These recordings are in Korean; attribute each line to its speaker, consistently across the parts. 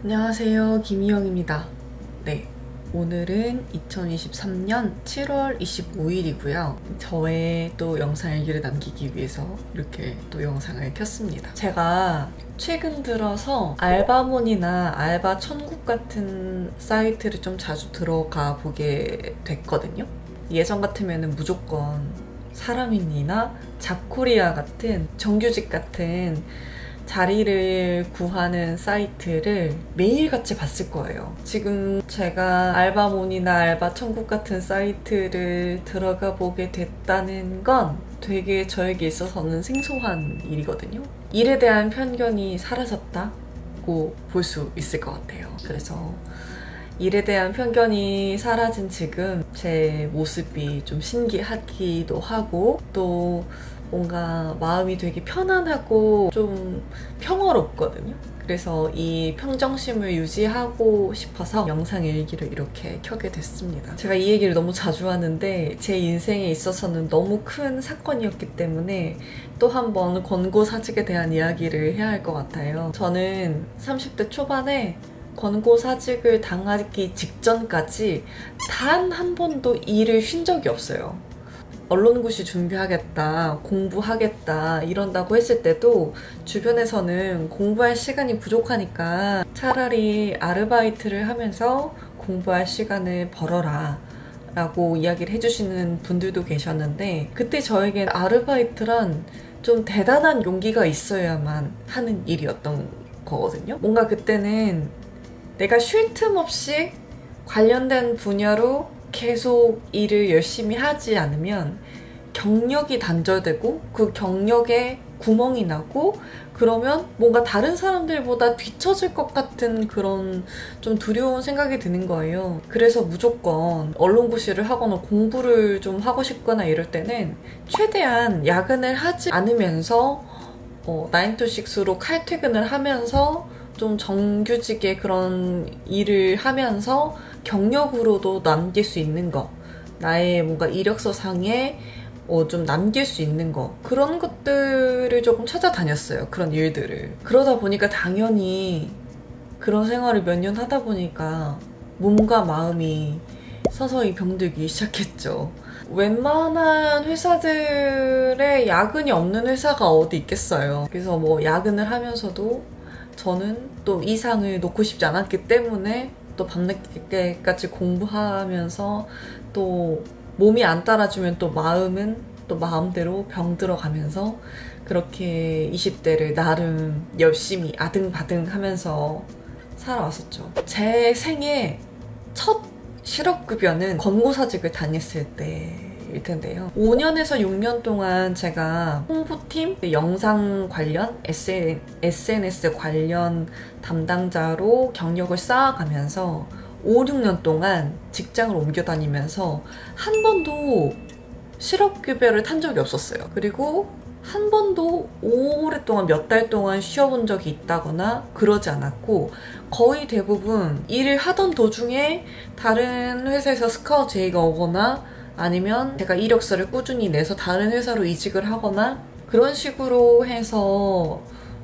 Speaker 1: 안녕하세요, 김희영입니다. 네, 오늘은 2023년 7월 25일이고요. 저의 또 영상 일기를 남기기 위해서 이렇게 또 영상을 켰습니다. 제가 최근 들어서 알바몬이나 알바천국 같은 사이트를 좀 자주 들어가 보게 됐거든요. 예전 같으면 무조건 사람인이나 잡코리아 같은 정규직 같은 자리를 구하는 사이트를 매일같이 봤을 거예요. 지금 제가 알바몬이나 알바천국 같은 사이트를 들어가 보게 됐다는 건 되게 저에게 있어서는 생소한 일이거든요. 일에 대한 편견이 사라졌다고 볼 수 있을 것 같아요. 그래서 일에 대한 편견이 사라진 지금 제 모습이 좀 신기하기도 하고, 또 뭔가 마음이 되게 편안하고 좀 평화롭거든요. 그래서 이 평정심을 유지하고 싶어서 영상 일기를 이렇게 켜게 됐습니다. 제가 이 얘기를 너무 자주 하는데 제 인생에 있어서는 너무 큰 사건이었기 때문에 또 한 번 권고사직에 대한 이야기를 해야 할 것 같아요. 저는 30대 초반에 권고사직을 당하기 직전까지 단 한 번도 일을 쉰 적이 없어요. 언론고시 준비하겠다, 공부하겠다 이런다고 했을 때도 주변에서는 공부할 시간이 부족하니까 차라리 아르바이트를 하면서 공부할 시간을 벌어라 라고 이야기를 해주시는 분들도 계셨는데, 그때 저에겐 아르바이트란 좀 대단한 용기가 있어야만 하는 일이었던 거거든요. 뭔가 그때는 내가 쉴 틈 없이 관련된 분야로 계속 일을 열심히 하지 않으면 경력이 단절되고 그 경력에 구멍이 나고 그러면 뭔가 다른 사람들보다 뒤처질 것 같은 그런 좀 두려운 생각이 드는 거예요. 그래서 무조건 언론고시를 하거나 공부를 좀 하고 싶거나 이럴 때는 최대한 야근을 하지 않으면서 9to6로 칼퇴근을 하면서 좀 정규직의 그런 일을 하면서 경력으로도 남길 수 있는 거, 나의 뭔가 이력서상에 좀 남길 수 있는 거, 그런 것들을 조금 찾아다녔어요. 그런 일들을. 그러다 보니까 당연히 그런 생활을 몇 년 하다 보니까 몸과 마음이 서서히 병들기 시작했죠. 웬만한 회사들에 야근이 없는 회사가 어디 있겠어요. 그래서 뭐 야근을 하면서도 저는 또 이상을 놓고 싶지 않았기 때문에 또 밤늦게까지 공부하면서 또 몸이 안 따라주면 또 마음은 또 마음대로 병들어가면서 그렇게 20대를 나름 열심히 아등바등 하면서 살아왔었죠. 제 생애 첫 실업급여는 권고사직을 다녔을 때일 텐데요. 5년에서 6년 동안 제가 홍보팀, 영상 관련, SNS 관련 담당자로 경력을 쌓아가면서 5, 6년 동안 직장을 옮겨 다니면서 한 번도 실업급여를 탄 적이 없었어요. 그리고 한 번도 오랫동안 몇 달 동안 쉬어본 적이 있다거나 그러지 않았고, 거의 대부분 일을 하던 도중에 다른 회사에서 스카우트 제의가 오거나 아니면 제가 이력서를 꾸준히 내서 다른 회사로 이직을 하거나 그런 식으로 해서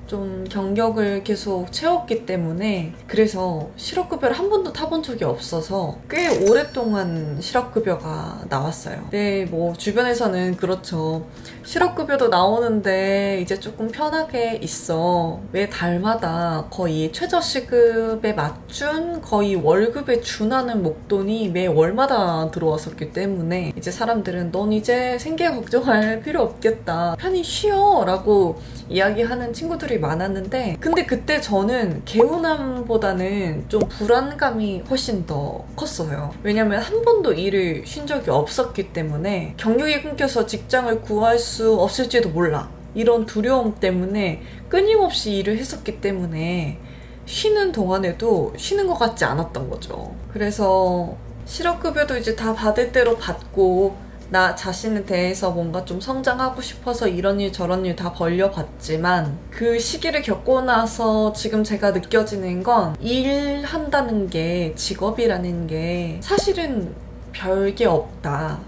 Speaker 1: 좀 경력을 계속 채웠기 때문에, 그래서 실업급여를 한 번도 타본 적이 없어서 꽤 오랫동안 실업급여가 나왔어요. 근데 뭐 주변에서는 그렇죠. 실업급여도 나오는데 이제 조금 편하게 있어. 매 달마다 거의 최저시급에 맞춘 거의 월급에 준하는 목돈이 매 월마다 들어왔었기 때문에 이제 사람들은 넌 이제 생계 걱정할 필요 없겠다, 편히 쉬어 라고 이야기하는 친구들이 많았는데, 근데 그때 저는 개운함보다는 좀 불안감이 훨씬 더 컸어요. 왜냐면 한 번도 일을 쉰 적이 없었기 때문에 경력이 끊겨서 직장을 구할 수 없을지도 몰라, 이런 두려움 때문에 끊임없이 일을 했었기 때문에 쉬는 동안에도 쉬는 것 같지 않았던 거죠. 그래서 실업급여도 이제 다 받을 대로 받고 나 자신에 대해서 뭔가 좀 성장하고 싶어서 이런 일 저런 일 다 벌려봤지만, 그 시기를 겪고 나서 지금 제가 느껴지는 건 일한다는 게, 직업이라는 게 사실은 별게 없다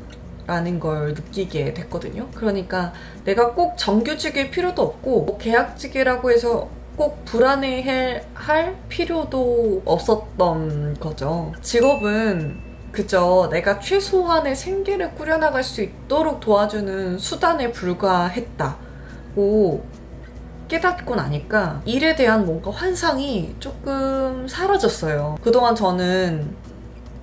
Speaker 1: 라는 걸 느끼게 됐거든요. 그러니까 내가 꼭 정규직일 필요도 없고 뭐 계약직이라고 해서 꼭 불안해할 필요도 없었던 거죠. 직업은 그저 내가 최소한의 생계를 꾸려나갈 수 있도록 도와주는 수단에 불과했다고 깨닫고 나니까 일에 대한 뭔가 환상이 조금 사라졌어요. 그동안 저는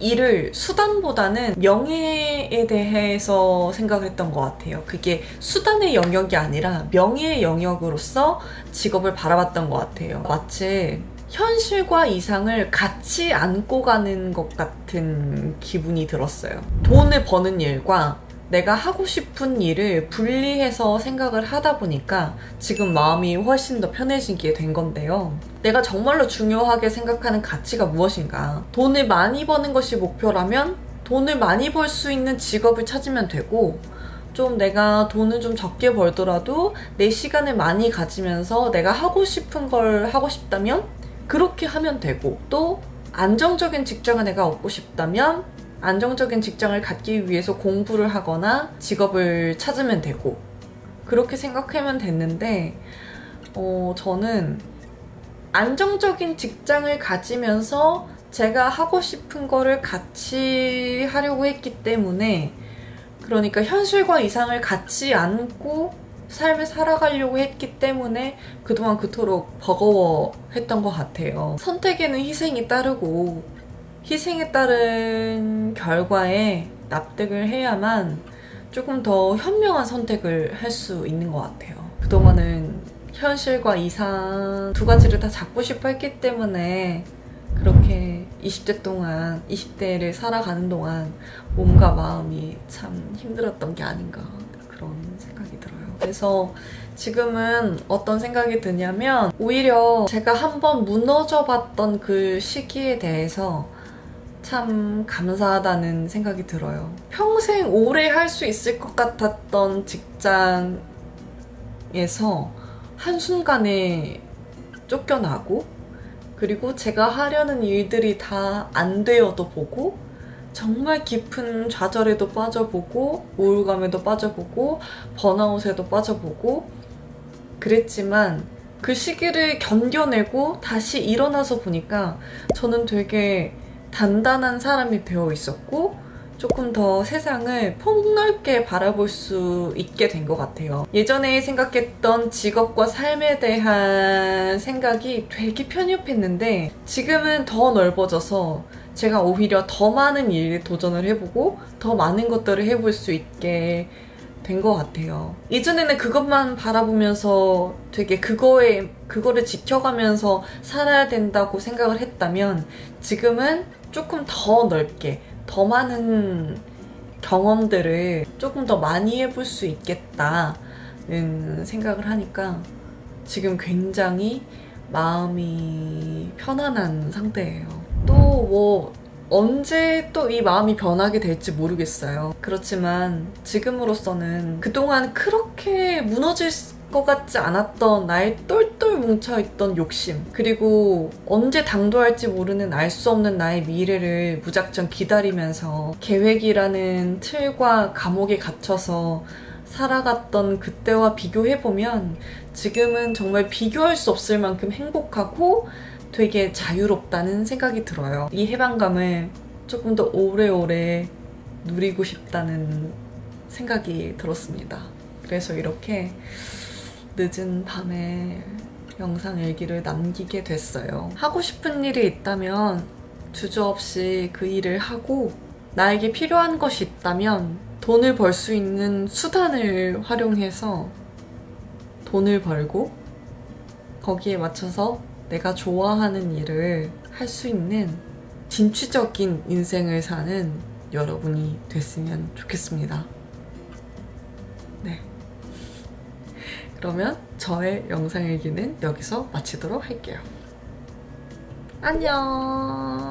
Speaker 1: 일을 수단보다는 명예에 대해서 생각을 했던 것 같아요. 그게 수단의 영역이 아니라 명예의 영역으로서 직업을 바라봤던 것 같아요. 마치 현실과 이상을 같이 안고 가는 것 같은 기분이 들었어요. 돈을 버는 일과 내가 하고 싶은 일을 분리해서 생각을 하다 보니까 지금 마음이 훨씬 더 편해지게 된 건데요. 내가 정말로 중요하게 생각하는 가치가 무엇인가? 돈을 많이 버는 것이 목표라면 돈을 많이 벌 수 있는 직업을 찾으면 되고, 좀 내가 돈을 좀 적게 벌더라도 내 시간을 많이 가지면서 내가 하고 싶은 걸 하고 싶다면 그렇게 하면 되고, 또 안정적인 직장을 내가 얻고 싶다면 안정적인 직장을 갖기 위해서 공부를 하거나 직업을 찾으면 되고, 그렇게 생각하면 됐는데 저는 안정적인 직장을 가지면서 제가 하고 싶은 거를 같이 하려고 했기 때문에, 그러니까 현실과 이상을 같이 안고 삶을 살아가려고 했기 때문에 그동안 그토록 버거워했던 것 같아요. 선택에는 희생이 따르고 희생에 따른 결과에 납득을 해야만 조금 더 현명한 선택을 할 수 있는 것 같아요. 그동안은 현실과 이상 두 가지를 다 잡고 싶어 했기 때문에 그렇게 20대 동안, 20대를 살아가는 동안 몸과 마음이 참 힘들었던 게 아닌가, 그런 생각이 들어요. 그래서 지금은 어떤 생각이 드냐면, 오히려 제가 한번 무너져 봤던 그 시기에 대해서 참 감사하다는 생각이 들어요. 평생 오래 할 수 있을 것 같았던 직장에서 한순간에 쫓겨나고, 그리고 제가 하려는 일들이 다 안 되어도 보고, 정말 깊은 좌절에도 빠져보고, 우울감에도 빠져보고, 번아웃에도 빠져보고 그랬지만, 그 시기를 견뎌내고 다시 일어나서 보니까 저는 되게 단단한 사람이 되어 있었고, 조금 더 세상을 폭넓게 바라볼 수 있게 된 것 같아요. 예전에 생각했던 직업과 삶에 대한 생각이 되게 편협했는데, 지금은 더 넓어져서 제가 오히려 더 많은 일에 도전을 해보고 더 많은 것들을 해볼 수 있게 된 것 같아요. 이전에는 그것만 바라보면서 되게 그거를 지켜가면서 살아야 된다고 생각을 했다면, 지금은 조금 더 넓게, 더 많은 경험들을 조금 더 많이 해볼 수 있겠다는 생각을 하니까 지금 굉장히 마음이 편안한 상태예요. 또 언제 또 이 마음이 변하게 될지 모르겠어요. 그렇지만 지금으로서는 그동안 그렇게 무너질 것 같지 않았던 나의 똘똘 뭉쳐있던 욕심, 그리고 언제 당도할지 모르는 알 수 없는 나의 미래를 무작정 기다리면서 계획이라는 틀과 감옥에 갇혀서 살아갔던 그때와 비교해보면 지금은 정말 비교할 수 없을 만큼 행복하고 되게 자유롭다는 생각이 들어요. 이 해방감을 조금 더 오래오래 누리고 싶다는 생각이 들었습니다. 그래서 이렇게 늦은 밤에 영상 일기를 남기게 됐어요. 하고 싶은 일이 있다면 주저없이 그 일을 하고, 나에게 필요한 것이 있다면 돈을 벌 수 있는 수단을 활용해서 돈을 벌고, 거기에 맞춰서 내가 좋아하는 일을 할 수 있는 진취적인 인생을 사는 여러분이 됐으면 좋겠습니다. 네. 그러면 저의 영상 일기는 여기서 마치도록 할게요. 안녕.